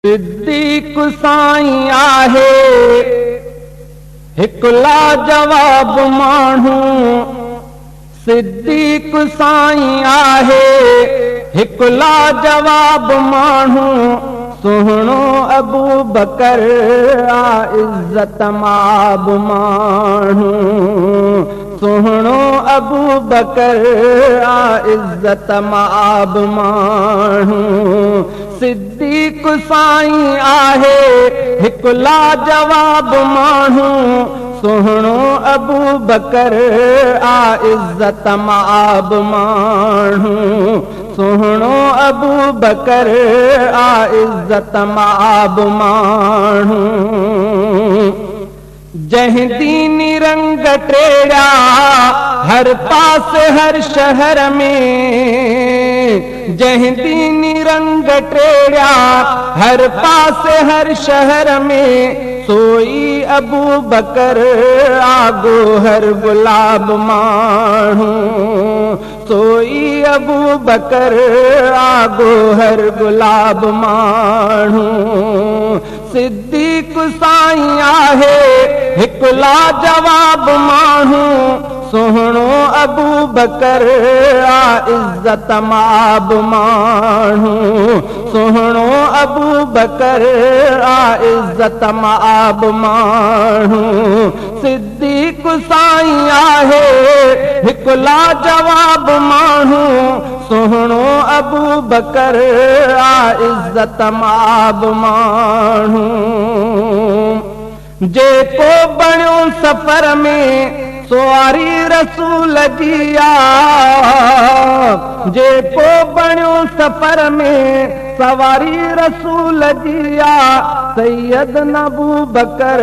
सिद्दीक़ साईं आहे हिकु लाजवाब माण्हू। सिद्दीक़ साईं आहे हिकु लाजवाब माण्हू। सुहिणो अबू बकर आ इज़्ज़त माब माण्हू। सुहिणो अबू बकर आ इज़्ज़त माब माण्हू। सिद्दीक़ साईं आहे हिकु लाजवाब माण्हू। सुहिणो अबू बकर आ इज़्ज़त माब माण्हू। सुहिणो अबू बकर आ इज़्ज़त माब माण्हू। जंहिं दीनी रंग टेड़ा हर पास हर शहर में। जंहिं दीनी रंग टेड़ा हर पास हर शहर में। सोई अबू बकर आगो हर गुलाब माण्हू। सोई अबू बकर आगो हर गुलाब माण्हू। सिद्दीक़ साईं आहे हिकु लाजवाब माण्हू। सुहिणो अबू बकर आ इज़्ज़त माब माण्हू। सुहिणो अबू बकर आ इज़्ज़त माब माण्हू। सिद्दीक़ साईं आहे हिकु लाजवाब माण्हू। सुहिणो अबू बकर आ इज़्ज़त माब माण्हू। जेको बणियो सफ़र में सुवारी रसूल जी आ। जेको बणियो सफ़र में सवारी रसूल जी आ। सैयद अबू बकर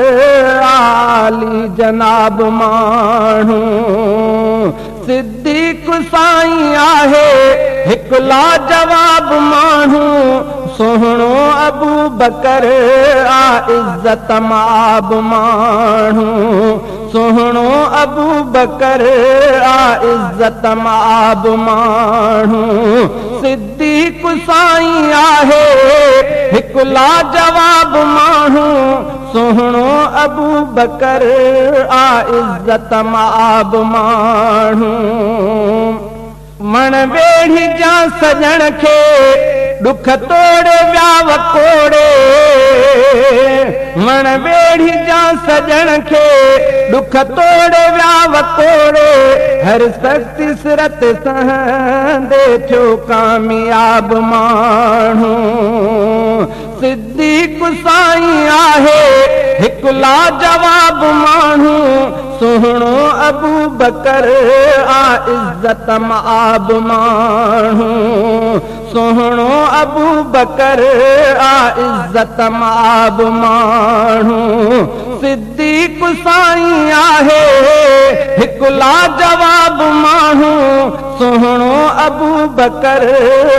आली जनाब माण्हू। सिद्दीक़ साईं आहे हिकु लाजवाब माण्हू। सुहिणो अबू बकर आ इज़्ज़त माब माण्हू। सुहिणो अबू बकर आ इज़्ज़त माब माण्हू। सिद्दीक़ साईं आहे हिकु लाजवाब माण्हू। सुहिणो अबू बकर आ इज़्ज़त माब माण्हू। मण वेढ़ी जा सजण खे दुख तोड़े व्याव कोड़े। मण वेढ़ी जा सजण खे दुख तोड़े व्याव कोड़े। हर सख़्ती सिरत सहंदे थियो कामयाब माण्हू। सिद्दीक़ साईं आहे हिकु लाजवाब माण्हू। सुहिणो अबू बकर आ इज़्ज़त माब माण्हू। सुहिणो अबू बकर आ इज़्ज़त माब माण्हू। सिद्दीक़ साईं आहे हिकु लाजवाब माण्हू। सुहिणो अबू बकर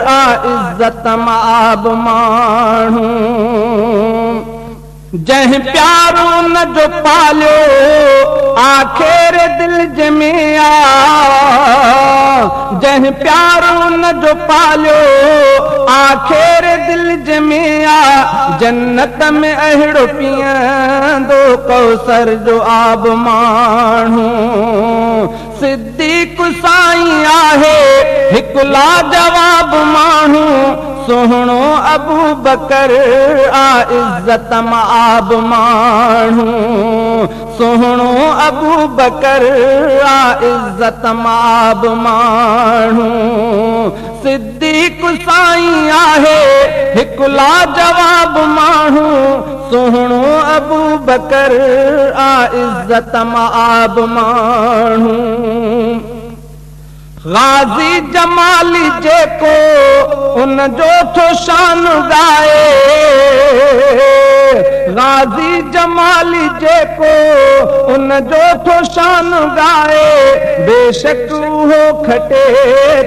आ इज़्ज़त माब माण्हू। जंहिं प्यारो न जो पालियो आख़िर दिल जमे आ। जंहिं प्यारो न जो पालियो आख़िर दिल जमे आ। जन्नत में अहिड़ो पीअंदो कौसर जो आब माण्हू। सिद्दीक़ साईं आहे हिकु लाजवाब माण्हू। सुहिणो अबू बकर आ इज़्ज़त माब माण्हू। सुहिणो अबू बकर आ इज़्ज़त माब माण्हू। सिद्दीक़ साईं आहे हिकु लाजवाब माण्हू। सुहिणो अबू बकर आ इज़्ज़त माब माण्हू। गाज़ी जमाली जेको उन जो थो शान गाए। गाज़ी जमाली जेको उन जो थो शान गाए। बेशक उहो खटे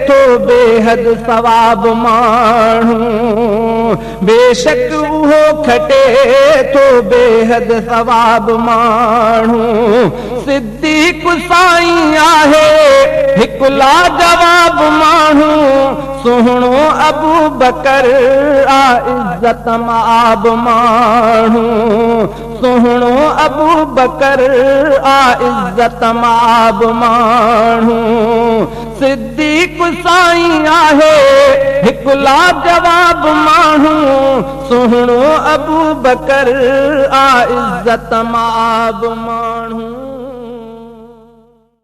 थो बेहद सवाब माण्हू। बेशक उहो खटे थो बेहद सवाब माण्हू। सिद्दीक़ साईं आहे हिकु लाजवाब माण्हू। सुहिणो अबू बकर आ इज़त माब माण्हू सुहिणो अबू बकर आ इज़त माब माण्हू सिद्दीक़ साईं आहे हिकु लाजवाब माण्हू सुहिणो अबू बकर आ इज़त माब माण्हू।